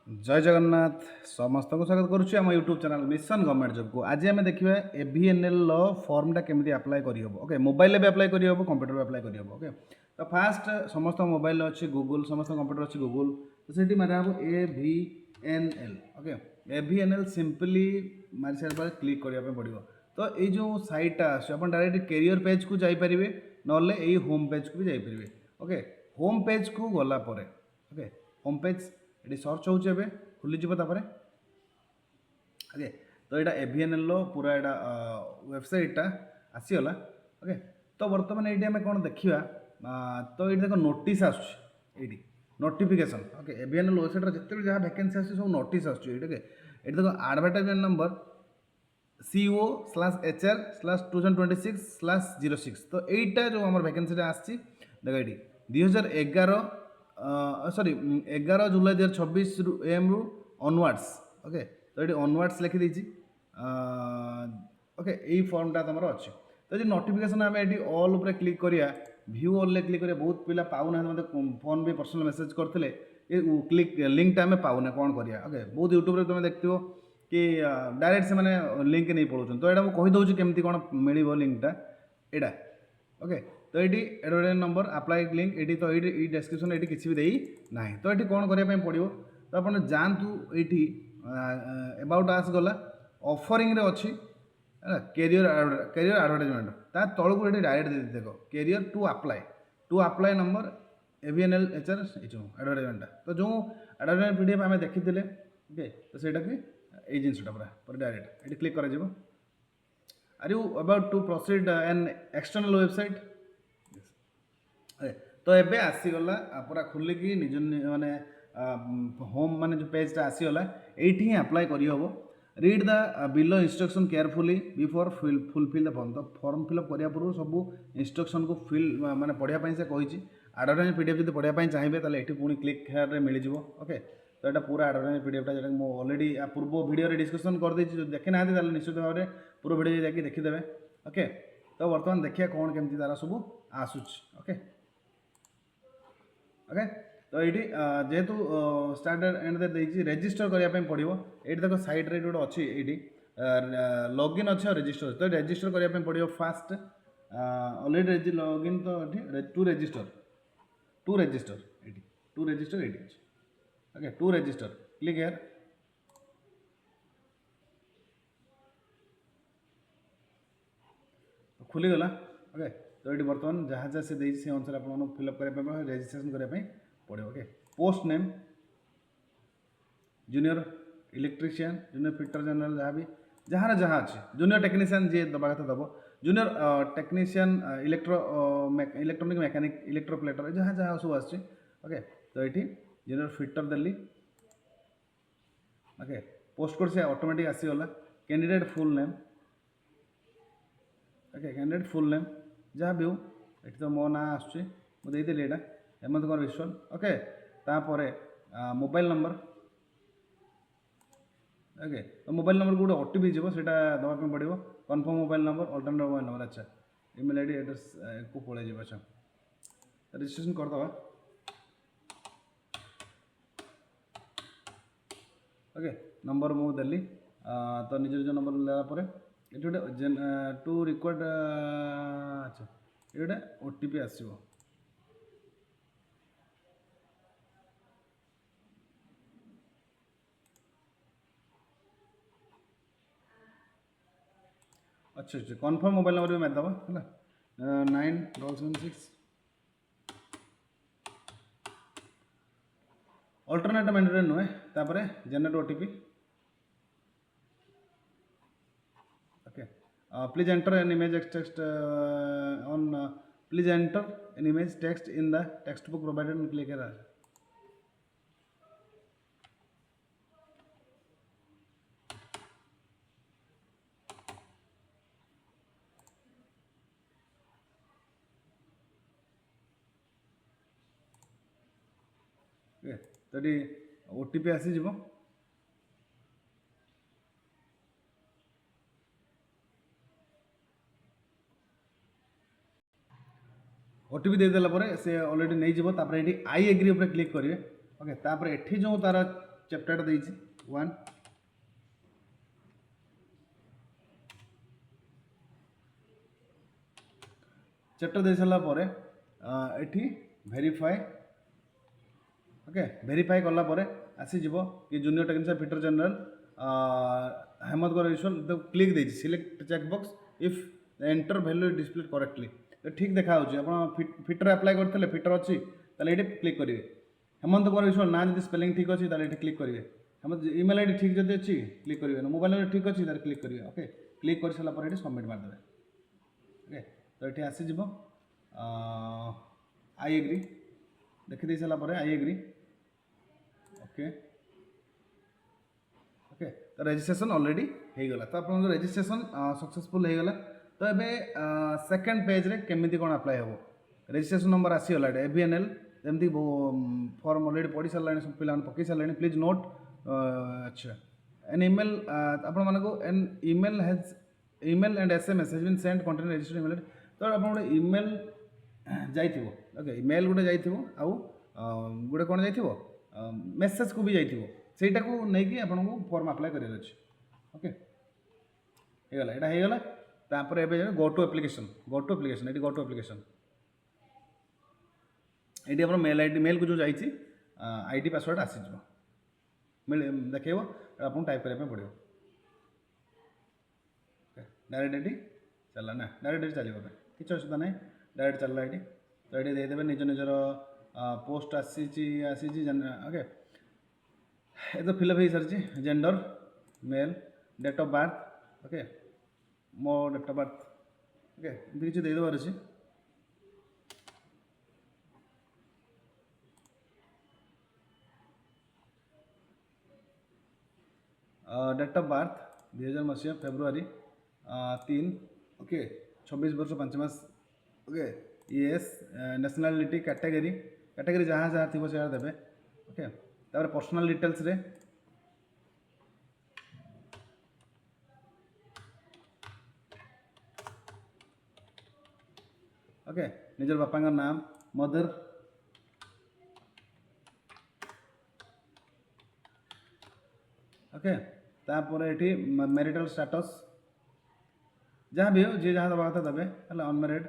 जय जगन्नाथ समस्त को स्वागत करुच्ची आम YouTube channel mission government job को। आज आम देखा एवीएनएल फॉर्मटा केमी अप्लाई करहब। ओके, मोबाइल भी अप्लाई करहब, कंप्यूटर भी अप्लाई करहब। ओके, तो फास्ट समस्त मोबाइल अच्छी गूगल, समस्त कंप्यूटर अच्छी गूगल, तो से मारे हम एवीएनएल। ओके, एवीएनएल सिंपली मारी सारा पर क्लिक करने पड़ो। तो ये जो साइटा आप डायरेक्ट कैरियर पेज को जापर ना होम पेज को भी जापर। ओके, होम पेज को गलापर ओके होम पेज ये सर्च होबे खुलीज। ओके, तो यहाँ एवीएनएल पूरा यहाँ वेबसाइटा आसीगला। ओके, तो बर्तमान ये आम कौन देखा, तो ये देख नोटिस आसुच्छी नोटिफिकेशन। ओके, एवीएनएल वेबसाइट जिते जहाँ वैकेंसी आस सब नोटिस आसुच्छी। ओके, ये देख एडवर्टाइजमेंट नंबर CO/HR/2026/06। तो यहीटा जो आम वैकेंसी आसी देख ये 2011 सॉरी 11 जुलाई 2026 AM रु ऑनवर्ड्स। ओके, तो ये ऑनवर्ड्स लिखी देती। ओके, यही फॉर्मटा तुम अच्छी। तो ये नोटिफिकेशन आम ये ऑल उपर क्लिक करिया, व्यू ऑल क्लिक करिया। बहुत पिला पाऊना मत फोन भी पर्सनल मेसेज करते ये क्लिक लिंकटा आम पाऊना कौन करिया। ओके, बहुत यूट्यूब तुम देखो कि डायरेक्ट से मैंने लिंक नहीं पलाउन। तो यहाँ मुझे कहीदे केमती कौन मिल लिंकटा यहाँ। ओके, तो ये एडवर्टाइजमेंट नंबर अप्लाई लिंक ये, तो ये डिस्क्रिप्शन ये किसी भी देई ना। तो ये कौन करने पड़ो, तो आप जातु ये अबाउट आस गला ऑफरिंग रे अच्छी कैरियर एडवर्टाइजमेंट ता तौक ये डायरेक्ट दे देख career to apply number AVNL HR advertisement. तो जो एडवर्टाइजमेंट पीडीएफ आम देखी थे। ओके, तो सहीटा कि ये जिनटा पूरा डायरेक्ट ये क्लिक कर। Are you about to proceed an external website. तो एबे आसीगला पूरा खुलिकी निज माने होम माने जो पेजटा आसीगला एठी ही अप्लाई करी हबो। Read the below instruction carefully before fulfil the form. तो फॉर्म फिलअप करिया पूर्व सब इंस्ट्रक्शन को फिल माने पढ़िया पई से कहिछि। एडवर्टाइजमेंट पीडीएफ जब पढ़िया पई चाहिए ताले एठी पुणी क्लिक हेयर रे मिल जिवो। ओके, तो यहाँ पूरा एडवर्टाइजमेंट पीडीएफटा जो मो ऑलरेडी पूर्व वीडियो डिस्कसन कर देछि, जो देखि ना ताले निश्चित भाव में पूरा वीडियो जाकि देखिदेवे। ओके, तो बर्तमान देखिए कौन केमती तारा सब आसुछि। ओके ओके, तो ये जेहेतु स्टार्ट एंड देती रेजिस्टर करने पड़ो। ये देख साइड रे गोटे अच्छी ये लॉगिन अच्छे और रेजिस्टर अच्छे। तो रेजिस्टर करने पड़ो फास्ट ऑलरेडी लॉगिन। तो ये टू रेजिस्टर ये okay, to register click here. खुलीगला। ओके, तो ये बर्तमान जहाँ जहाँ से से अनुसार आप फिलअप करने रेजिस्ट्रेशन करने पड़ो। Okay, post name junior electrician, junior fitter general, जहाँ भी जहाँ जहाँ अच्छे जूनियर टेक्नीशियन जी दबा कथा दब, junior technician electronic mechanic electroplater जहाँ जहाँ सब आस। ओके, तो ये जूनियर फिटर देली। ओके, पोस्ट कोड से ऑटोमेटिक आसीगला। Candidate full name. Okay, candidate full name जहाँ भी हो ये, तो मो ना आसुच्छी मुझे यहाँ हेमंत कुमार विश्वाल। ओके, तापर मोबाइल नंबर। ओके, तो मोबाइल नंबर को गोटे ओटीपी जीव से दवाई पड़ो। Confirm mobile number, alternate mobile number. अच्छा, ईमेल आईडी एड्रेस को पड़े जी। अच्छा, रजिस्ट्रेशन करदे। ओके, नंबर मु देली। तो निज निज नंबर देलापर ये गोटे टू रिक्वायर्ड। अच्छा, ये गोटे ओटीपी आसो। अच्छा अच्छा, कन्फर्म मोबाइल नंबर भी मारिदेव है 9776। अल्टरनेट मैंडेटरी नुहे, तापर generate OTP. Okay, please enter an image text on please enter an image text in the text book provided and click here. तो ये ओटीपी आसीज। ओटीपी देदेला से ऑलरेडी नहीं जीव। तापर ये आई एग्री उपर क्लिक करेंगे। ओके, तापर एठी जो तार चैप्टर देइछि 1 चैप्टर दे सारा पर एठी वेरीफाई ओके वेरीफाई कला पर आसी जीवो कि junior technician fitter general Hemant Gaur usual तो क्लिक देइछि select check box if enter value display correctly तो ठीक देखा होछि आपण फिटर अप्लाई करथले फिटर अछि ताले एठी क्लिक करिवे हेमंत गौर यूजुअल ना जदि स्पेलिंग ठीक अछि ताले एठी क्लिक करिवे हम ईमेल आईडी ठीक जदि अछि क्लिक करिवे मोबाइल नंबर ठीक अछि ताले क्लिक करिवे ओके क्लिक कर साला पर एठी सबमिट मार देबे ओके तो ये आसी जीव आई एग्री देखी सारा पर आई एग्री ओके ओके तो रजिस्ट्रेशन ऑलरेडी हो गला तो आप रजिस्ट्रेशन सक्सेसफुल हो गला तो ये सेकेंड पेज रे केमिति कौन अप्लाई हो रजिस्ट्रेशन नंबर आसीगला एवीएनएल जमती फॉर्म ऑलरेडी पढ़ी सारे सब पिला पकई सारे प्लीज नोट अच्छा एन ईमेल आपण मानको an email has email and SMS has been sent contain registration email तो आप गोटे ईमेल जाइथिबो ओके ईमेल गोटे जाइथिबो आउ गोटे कौन जाइथिबो मेसेज को भी जाइथिबो सेटा को नै कि आपन को फॉर्म अप्लाई करियर अछि ओके हे गला एटा हे गला तापर एबे गो टू एप्लिकेशन एटी गो टू एप्लिकेशन एटी अपन मेल आईडी मेल को जो जाइछि आईडी पासवर्ड आसी जबो मिल देखैबो आपन टाइप करबे पड़िबो ओके डायरेक्ट एटी चला ना डायरेक्ट एटी चलिबो किछ असुविधा नहीं डायरेक्ट चलला एटी तो एटी दे देबे निज निजर पोस्ट आसी ओके ये तो फिलअप हो सारी gender male date of birth okay मो डेट ऑफ बर्थ ओके किसी दे देवार अछि डेट ऑफ बर्थ 2000 मसीहा फेब्रुआरी 3 ओके 26 वर्ष 5 mass okay yes nationality category जहाँ जहाँ थी से देवे ओके तापर पर्सनल डिटेल्स रे ओके निजर बापा का नाम मदर ओके तापर एठी मैरिटल स्टेटस जहाँ भी हो जी जहाँ दबा था दबे हला अनमैरिड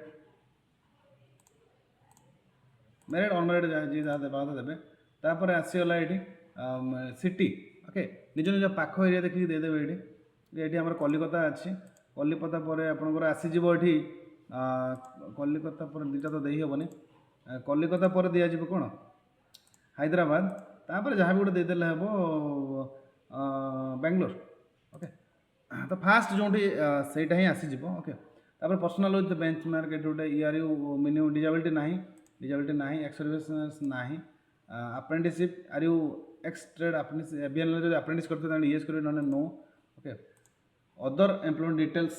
मैरिड अनमैरिड जी जहाँ दबा था दबे तापर आसीगला ये सिटी ओके निज निज पाख एरिया देखिए देदेवे ये ये आम कलिकता अच्छी कलिकता पर आपंकर आसीज ये कलिकता पर दुटा तो दे हेनी कलिकता पर दिज्व कौन हैदराबाद तापर जहाँ भी गोटे देदेले हम बेंगलोर ओके तो फास्ट जो सहीटा ही आसीज ओके तापर पर्सनाल विथ बेंचमार्क गोटे ईआरयू मिनिमम डिजेबिलिटी ना एक्सर्विस ना apprenticeship are you ex trade ABNL जो अप्रेंटिस करते येस करेंगे ना no okay other employment details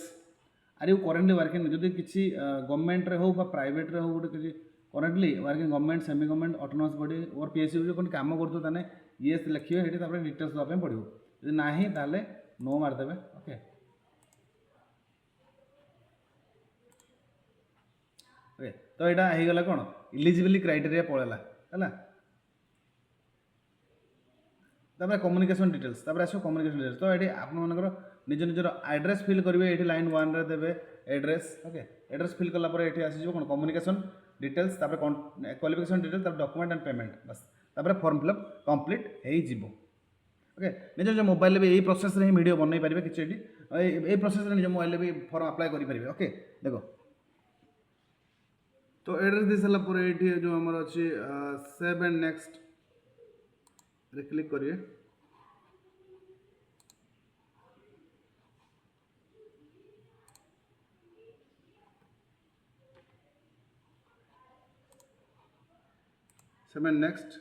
are you currently working जदि किसी गवर्नमेंट रे हो प्राइवेट रे हो गोटे किसी currently working government semi government autonomous body और पीएसयू जो कौन काम करते हैं येस लिखिए ये डिटेल्स देवाई पड़ो जो ना ताले नो मारदेवे ओके ओके तो यहाँ हो गला कौन इलिजिबिलिटी क्राइटेरिया पड़ेगा है तापर कम्युनिकेशन डिटेल्स तापर आसो कम्युनिकेशन डिटेल्स तो ये आपंकर निज निजर एड्रेस फिल करेंगे ये लाइन 1 रे देवे एड्रेस ओके एड्रेस फिल कलापर ये आसीज कौन कम्युनिकेशन डिटेल्स तापर क्वालिफिकेशन डिटेल्स तापर डॉक्यूमेंट एंड पेमेंट बस तापर फॉर्म फिलअप कंप्लीट हो ओके निज निज मोबाइल भी यही प्रोसेस रे ही वीडियो बनई पारे किसी ये प्रोसेस रे निज मोबाइल भी फॉर्म अप्लाई करेंगे ओके देखो तो एड्रेस दे सारा पर ये जो आम अच्छी सेव एंड नेक्स्ट रे क्लिक करिए save and next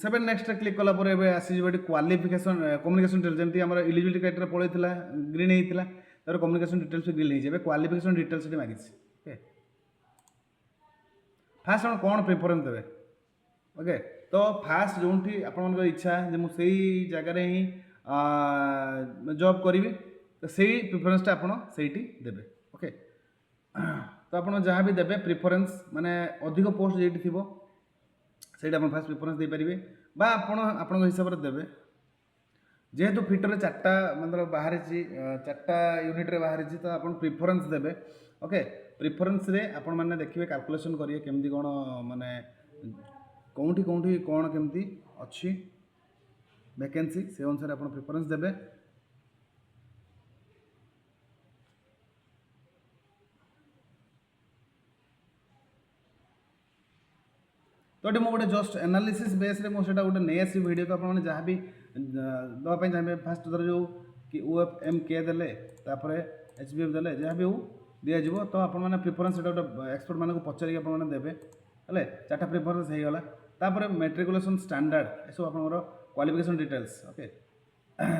seven next click कला आसीज क्वालिफिकेशन कम्युनिकेशन डिटेल्स जमी आम इलिजिबिलिटी क्राइटेरिया पड़ता ग्रीन होता तर कम्युनिकेशन डिटेल्स ग्रीन हो क्वालिफिकेशन डिटेल्स मांगी ओके फास्ट आप कौन प्रिफरेन्स देवे ओके तो फास्ट जो आप इच्छा जो मुझे जगार ही जॉब करी तो सही प्रिफरेन्सटा आप देवे ओके तो आप जहाँ भी देवे प्रिफरेन्स माने अधिक पोस्ट जेटी थी ସେଇଟା ଆପଣ ଫାଷ୍ଟ ପ୍ରିଫରେନ୍ସ ଦେଇପାରିବେ ବା ଆପଣଙ୍କ ହିସାବରେ ଦେବେ। ଯେହେତୁ ଫିଟରରେ 4ଟା मतलब ବାହାରିଛି 4ଟା ୟୁନିଟ୍ରେ ବାହାରିଛି ତ ଆପଣ ପ୍ରିଫରେନ୍ସ ଦେବେ। ଓକେ, ପ୍ରିଫରେନ୍ସରେ ଆପଣମାନେ ଦେଖିବେ କାଲକୁଲେସନ୍ କରିବେ କେମିତି କ'ଣ ମାନେ କେଉଁଠି କ'ଣ କେମିତି ଅଛି ଭ୍ୟାକେନ୍ସି, ସେ ଅନୁସାରେ ଆପଣ ପ୍ରିଫରେନ୍ସ ଦେବେ। तो ये गोटे जस्ट एनालिसिस बेस रे मुझे गोटे नहीं आसी वीडियो। तो आपने जहाँ भी दवाई चाहिए फास्ट धर जो कि OFMK देले HBF देले जहाँ भी हो दिज्व तो आपने प्रिफरेन्स गोटे एक्सपर्ट मानक पचारिक आपने देवे हेल्ले 4टा प्रिफरेन्स हो गला। तापर मेट्रिकुलेसन स्टैंडर्ड ये सब आप qualification details okay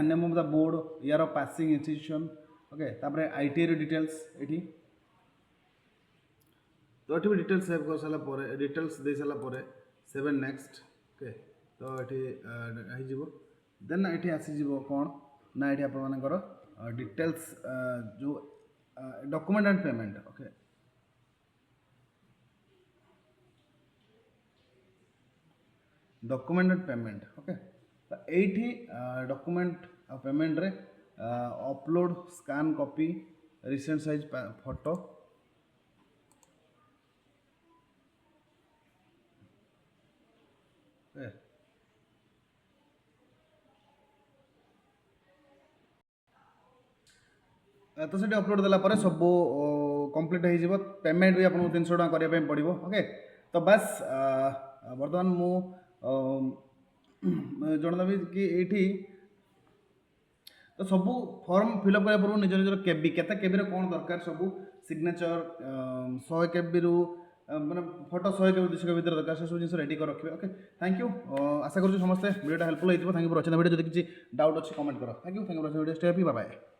name of the board year of passing institution okay तापर ITI डिटेल्स ये तो ये भी डिटेल्स सेव कर सारा डिटेल्स दे सारा 7 नेक्स्ट ओके तो ये देन ये आसीज कौन ना ये आपर डिटेल्स जो document and payment okay document and payment okay तो ये डॉक्यूमेंट और पेमेंट रे upload scan copy recent size photo तो से अपलोड देला सब कंप्लीट हो पेमेंट भी आपको 300 टका करने पड़ो ओके। तो बस बर्तमान मु जनदेवी कि ये तो सब फॉर्म फिलअप करने पूर्व निज निजर केबी केते केबी कौन दरकार सब सिग्नेचर 100 केबी रु मैंने फोटो 100 केबी 200 केबी भीतर दरकार से सब जिन रेडी कर रखिए ओके। थैंक यू आशा करूँ समस्ते वीडियो हेल्पफुल होती। Thank you for watching video. जो किसी डाउट अच्छी कमेंट करो। Thank you for watching video. Stay happy bye bye.